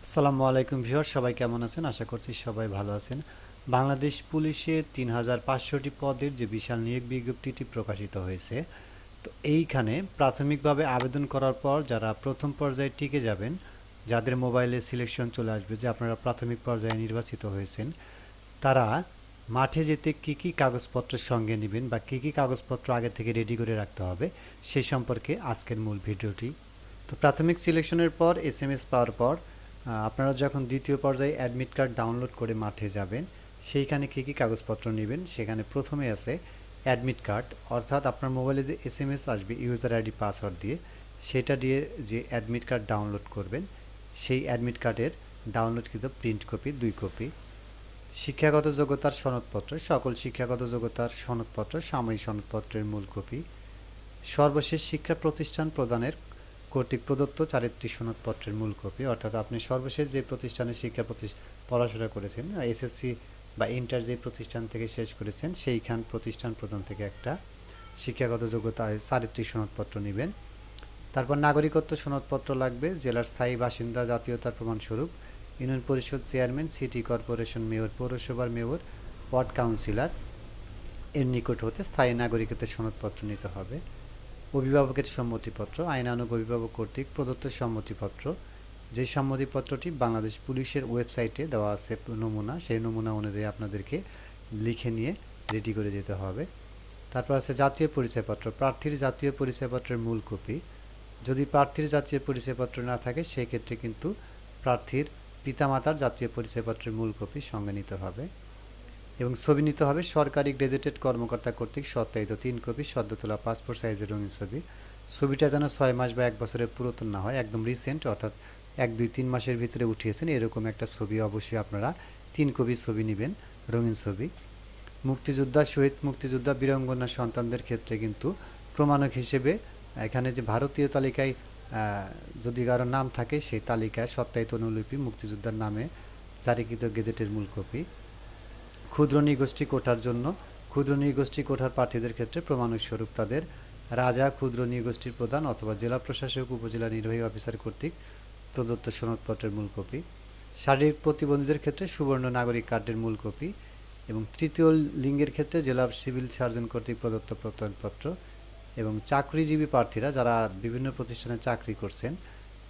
আসসালামু আলাইকুম ভিউয়ার, সবাই কেমন আছেন? আশা করছি সবাই ভালো আছেন। বাংলাদেশ পুলিশে ৩,৫০০টি পদের যে বিশাল নিয়োগ বিজ্ঞপ্তিটি প্রকাশিত হয়েছে, তো এইখানে প্রাথমিকভাবে আবেদন করার পর যারা প্রথম পর্যায়ে টিকে যাবেন, যাদের মোবাইলে সিলেকশন চলে আসবে যে আপনারা প্রাথমিক পর্যায়ে নির্বাচিত হয়েছেন, তারা মাঠে যেতে কী কী কাগজপত্র সঙ্গে নেবেন বা কী কী কাগজপত্র আগে থেকে রেডি করে রাখতে হবে সে সম্পর্কে আজকের মূল ভিডিওটি। তো প্রাথমিক সিলেকশনের পর এসএমএস পাওয়ার পর আপনারা যখন দ্বিতীয় পর্যায়ে অ্যাডমিট কার্ড ডাউনলোড করে মাঠে যাবেন, সেইখানে কী কী কাগজপত্র নেবেন সেখানে প্রথমে আছে অ্যাডমিট কার্ড, অর্থাৎ আপনার মোবাইলে যে এসএমএস আসবে ইউজার আইডি পাসওয়ার্ড দিয়ে, সেটা দিয়ে যে অ্যাডমিট কার্ড ডাউনলোড করবেন, সেই অ্যাডমিট কার্ডের ডাউনলোডকৃত প্রিন্ট কপি 2 কপি, শিক্ষাগত যোগ্যতার সনদপত্র, সকল শিক্ষাগত যোগ্যতার সনদপত্র, সাময়িক সনদপত্রের মূল কপি, সর্বশেষ শিক্ষা প্রতিষ্ঠান প্রদানের কর্তৃক প্রদত্ত চারিত্রিক সনদপত্রের মূল কপি, অর্থাৎ আপনি সর্বশেষ যে প্রতিষ্ঠানে পড়াশোনা করেছেন, এসএসসি বা ইন্টার যে প্রতিষ্ঠান থেকে শেষ করেছেন, সেইখান প্রতিষ্ঠান প্রদান থেকে একটা শিক্ষাগত যোগ্যতা চারিত্রিক সনদপত্র নেবেন। তারপর নাগরিকত্ব সনদপত্র লাগবে, জেলার স্থায়ী বাসিন্দা, জাতীয়তার প্রমাণস্বরূপ, ইউনিয়ন পরিষদ চেয়ারম্যান, সিটি কর্পোরেশন মেয়র, পৌরসভার মেয়র, ওয়ার্ড কাউন্সিলর এর নিকট হতে স্থায়ী নাগরিকত্বের সনদপত্র নিতে হবে। অভিভাবকের সম্মতিপত্র, আইনানুগ অভিভাবক কর্তৃক প্রদত্ত সম্মতিপত্র, যে সম্মতিপত্রটি বাংলাদেশ পুলিশের ওয়েবসাইটে দেওয়া আছে নমুনা, সেই নমুনা অনুযায়ী আপনাদেরকে লিখে নিয়ে রেডি করে যেতে হবে। তারপর আছে জাতীয় পরিচয়পত্র, প্রার্থীর জাতীয় পরিচয়পত্রের মূল কপি। যদি প্রার্থীর জাতীয় পরিচয়পত্র না থাকে সেক্ষেত্রে কিন্তু প্রার্থীর পিতামাতার জাতীয় পরিচয়পত্রের মূল কপি সঙ্গে নিতে হবে। এবং ছবি নিতে হবে সরকারি গেজেটেড কর্মকর্তা কর্তৃক সত্যায়িত 3 কপি সদ্য তোলা পাসপোর্ট সাইজের রঙিন ছবি। ছবিটা যেন 6 মাস বা 1 বছরের পুরাতন না হয়, একদম রিসেন্ট, অর্থাৎ 1, 2, 3 মাসের ভিতরে উঠিয়েছেন এরকম একটা ছবি অবশ্যই আপনারা 3 কপি ছবি নেবেন, রঙিন ছবি। মুক্তিযোদ্ধা, শহীদ মুক্তিযোদ্ধা, বীরাঙ্গনা সন্তানদের ক্ষেত্রে কিন্তু প্রমাণক হিসেবে এখানে যে ভারতীয় তালিকায় যদি কারো নাম থাকে সেই তালিকায় সত্যায়িত অনুলিপি মুক্তিযোদ্ধার নামে জারিকৃত গেজেটের মূল কপি। ক্ষুদ্র নৃগোষ্ঠী কোটার জন্য ক্ষুদ্র নৃগোষ্ঠী কোটার প্রার্থীদের ক্ষেত্রে প্রমাণক স্বরূপ তাদের রাজা ক্ষুদ্র নৃগোষ্ঠীর প্রধান অথবা জেলা প্রশাসক, উপজেলা নির্বাহী অফিসার কর্তৃক প্রদত্ত সনদপত্রের মূল কপি। শারীরিক প্রতিবন্ধীদের ক্ষেত্রে সুবর্ণ নাগরিক কার্ডের মূল কপি এবং তৃতীয় লিঙ্গের ক্ষেত্রে জেলা সিভিল সার্জন কর্তৃক প্রদত্ত প্রত্যয়নপত্র। এবং চাকরিজীবী প্রার্থীরা যারা বিভিন্ন প্রতিষ্ঠানে চাকরি করছেন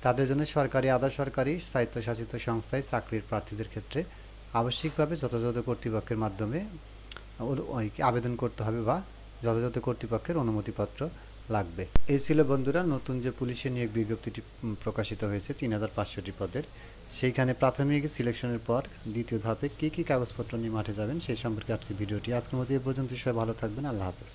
তাদের জন্য সরকারি, আধা সরকারি, স্বায়ত্তশাসিত সংস্থায় চাকরির প্রার্থীদের ক্ষেত্রে আবশ্যিকভাবে যথাযথ কর্তৃপক্ষের মাধ্যমে আবেদন করতে হবে বা যথাযথ কর্তৃপক্ষের অনুমতিপত্র লাগবে। এই ছিল বন্ধুরা নতুন যে পুলিশের নিয়োগ বিজ্ঞপ্তিটি প্রকাশিত হয়েছে ৩,৫০০টি পদের, সেইখানে প্রাথমিক সিলেকশনের পর দ্বিতীয় ধাপে কী কী কাগজপত্র নিয়ে মাঠে যাবেন সেই সম্পর্কে আজকের ভিডিওটি। আজকের মতো এ পর্যন্ত, সবাই ভালো থাকবেন। আল্লাহ হাফেজ।